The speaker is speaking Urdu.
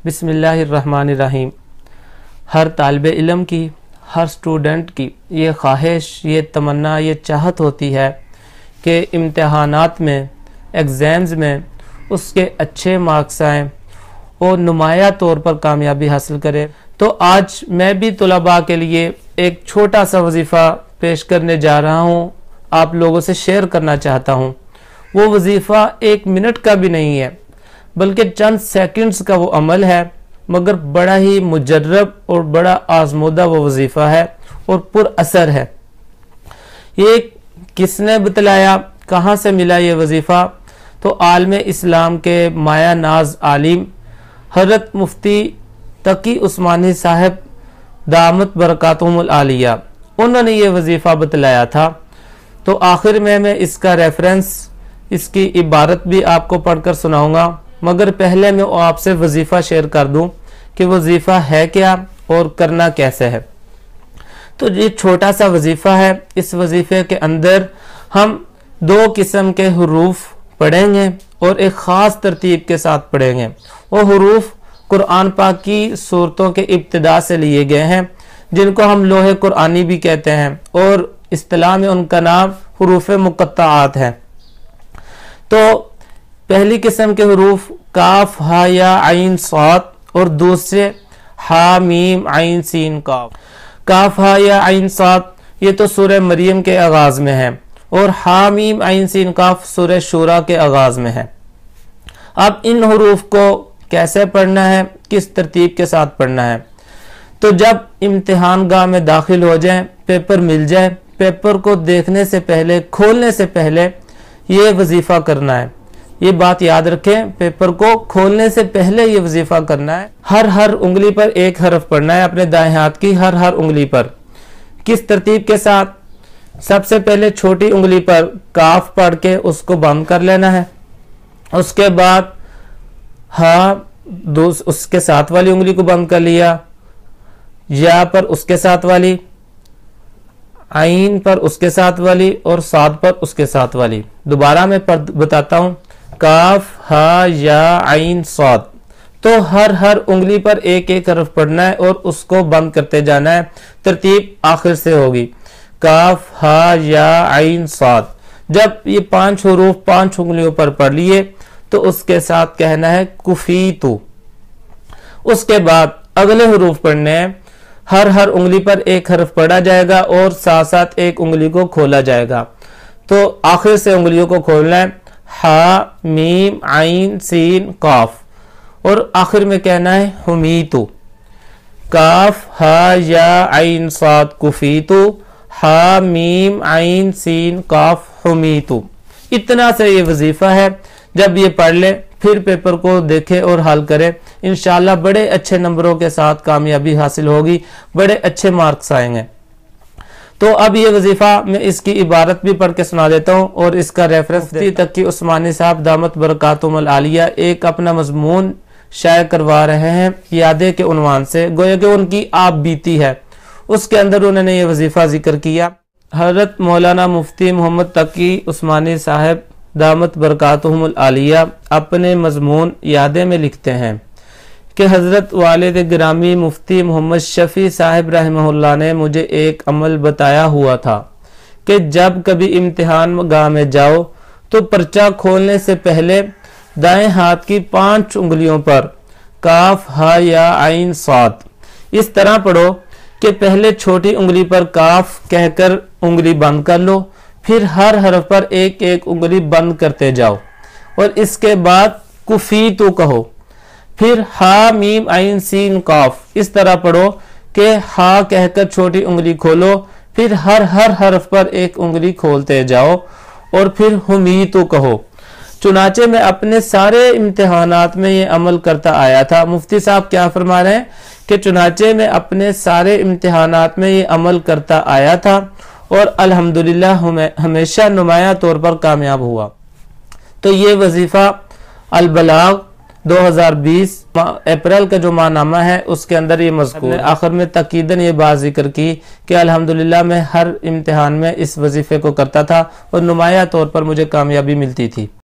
بسم اللہ الرحمن الرحیم۔ ہر طالب علم کی، ہر سٹوڈنٹ کی یہ خواہش، یہ تمنا، یہ چاہت ہوتی ہے کہ امتحانات میں، ایگزامز میں اس کے اچھے مارکس آئیں اور نمایاں طور پر کامیابی حاصل کرے۔ تو آج میں بھی طلباء کے لیے ایک چھوٹا سا وظیفہ پیش کرنے جا رہا ہوں، آپ لوگوں سے شیئر کرنا چاہتا ہوں۔ وہ وظیفہ 1 منٹ کا بھی نہیں ہے، بلکہ چند سیکنڈز کا وہ عمل ہے، مگر بڑا ہی مجرب اور بڑا آزمودہ وہ وظیفہ ہے اور پر اثر ہے۔ یہ کس نے بتلایا، کہاں سے ملا یہ وظیفہ؟ تو عالم اسلام کے مایہ ناز عالم حضرت مفتی تقی عثمانی صاحب دامت برکاتہم العالیہ، انہوں نے یہ وظیفہ بتلایا تھا۔ تو آخر میں اس کا ریفرنس، اس کی عبارت بھی آپ کو پڑھ کر سناؤں گا، مگر پہلے میں آپ سے وظیفہ شیئر کر دوں کہ وظیفہ ہے کیا اور کرنا کیسے ہے۔ تو یہ چھوٹا سا وظیفہ ہے، اس وظیفے کے اندر ہم 2 قسم کے حروف پڑھیں گے اور ایک خاص ترتیب کے ساتھ پڑھیں گے۔ وہ حروف قرآن پاک کی سورتوں کے ابتدا سے لیے گئے ہیں، جن کو ہم لوح قرآنی بھی کہتے ہیں، اور اصطلاح میں ان کا نام حروف مقطعات ہے۔ تو پہلی قسم کے حروف کاف ہا یا عین صاد، اور دوسرے ہا میم عین سین کاف۔ کاف ہا یا عین صاد یہ تو سورہ مریم کے آغاز میں ہے، اور ہا میم عین سین کاف سورہ شورى کے آغاز میں ہے۔ اب ان حروف کو کیسے پڑھنا ہے، کس ترتیب کے ساتھ پڑھنا ہے؟ تو جب امتحان گاہ میں داخل ہو جائیں، پیپر مل جائے، پیپر کو دیکھنے سے پہلے، کھولنے سے پہلے یہ وظیفہ کرنا ہے۔ یہ بات یاد رکھیں، پیپر کو کھولنے سے پہلے یہ وظیفہ کرنا ہے۔ ہر انگلی پر ایک حرف پڑھنا ہے، اپنے دائیں ہاتھ کی ہر انگلی پر۔ کس ترتیب کے ساتھ؟ سب سے پہلے چھوٹی انگلی پر کاف پڑھ کے اس کو بند کر لینا ہے، اس کے بعد ہاں اس کے ساتھ والی انگلی کو بند کر لیا، یا پر اس کے ساتھ والی، عین پر اس کے ساتھ والی، اور صاد پر اس کے ساتھ والی۔ دوبارہ میں بتاتا ہوں، کاف ہا یا عین صاد۔ تو ہر انگلی پر ایک حرف پڑھنا ہے اور اس کو بند کرتے جانا ہے۔ ترتیب آخر سے ہوگی، کاف ہا یا عین صاد۔ جب یہ 5 حروف 5 انگلیوں پر پڑھ لیے تو اس کے ساتھ کہنا ہے کفیتو۔ اس کے بعد اگلے حروف پڑھنے ہیں، ہر انگلی پر ایک حرف پڑھا جائے گا اور ساتھ ایک انگلی کو کھولا جائے گا۔ تو آخر سے انگلیوں کو کھولنا ہے، ہا میم عین سین قاف، اور آخر میں کہنا ہے حمیتو۔ کاف ہا یا عین صاد کفیتو، ہا میم عین سین قاف حمیتو۔ اتنا سے یہ وظیفہ ہے۔ جب یہ پڑھ لے پھر پیپر کو دیکھے اور حل کرے، انشاءاللہ بڑے اچھے نمبروں کے ساتھ کامیابی حاصل ہوگی، بڑے اچھے مارکس آئیں گے۔ تو اب یہ وظیفہ میں اس کی عبارت بھی پڑھ کے سنا دیتا ہوں اور اس کا ریفرنس تقی عثمانی صاحب دامت برکاتہم العالیہ ایک اپنا مضمون شائع کروا رہے ہیں یادیں کے عنوان سے، گویا کہ ان کی آپ بیتی ہے، اس کے اندر انہوں نے یہ وظیفہ ذکر کیا۔ حضرت مولانا مفتی محمد تقی عثمانی صاحب دامت برکاتہم العالیہ اپنے مضمون یادیں میں لکھتے ہیں کہ حضرت والد گرامی مفتی محمد شفیع صاحب رحمہ اللہ نے مجھے ایک عمل بتایا ہوا تھا کہ جب کبھی امتحان گاہ میں جاؤ تو پرچہ کھولنے سے پہلے دائیں ہاتھ کی 5 انگلیوں پر کاف ہا یا عین صاد اس طرح پڑھو کہ پہلے چھوٹی انگلی پر کاف کہہ کر انگلی بند کر لو، پھر ہر حرف پر ایک انگلی بند کرتے جاؤ، اور اس کے بعد کفیتو کہو، پھر ہا میم عین سین قاف اس طرح پڑھو کہ ہا کہہ کر چھوٹی انگلی کھولو، پھر ہر حرف پر ایک انگلی کھولتے جاؤ، اور پھر حمیتو کہو۔ چنانچہ میں اپنے سارے امتحانات میں یہ عمل کرتا آیا تھا۔ مفتی صاحب کیا فرما رہے ہیں کہ چنانچہ میں اپنے سارے امتحانات میں یہ عمل کرتا آیا تھا اور الحمدللہ ہمیشہ نمایاں طور پر کامیاب ہوا۔ تو یہ وظیفہ البلاغ 2020 اپریل کا جو ماہنامہ ہے اس کے اندر یہ مذکور، آخر میں تاکیداً یہ بات ذکر کی کہ الحمدللہ میں ہر امتحان میں اس وظیفے کو کرتا تھا اور نمایاں طور پر مجھے کامیابی ملتی تھی۔